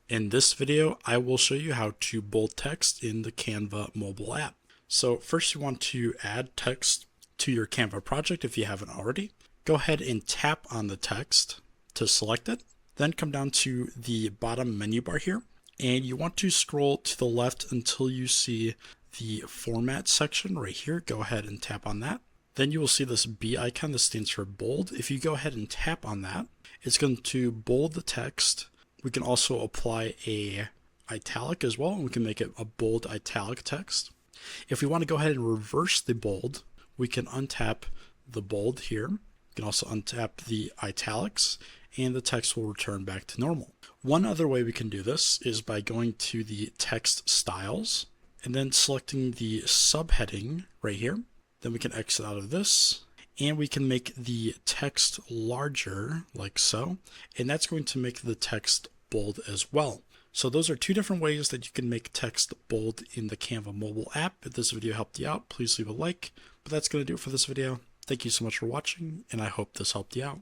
In this video, I will show you how to bold text in the Canva mobile app. So first you want to add text to your Canva project if you haven't already. Go ahead and tap on the text to select it. Then come down to the bottom menu bar here, and you want to scroll to the left until you see the format section right here. Go ahead and tap on that. Then you will see this B icon that stands for bold. If you go ahead and tap on that, it's going to bold the text. We can also apply a italic as well, and we can make it a bold italic text. If we want to go ahead and reverse the bold, we can untap the bold here. We can also untap the italics, and the text will return back to normal. One other way we can do this is by going to the text styles and then selecting the subheading right here. Then we can exit out of this, and we can make the text larger like so, and that's going to make the text bold as well. So those are two different ways that you can make text bold in the Canva mobile app. If this video helped you out, please leave a like. But that's going to do it for this video. Thank you so much for watching, and I hope this helped you out.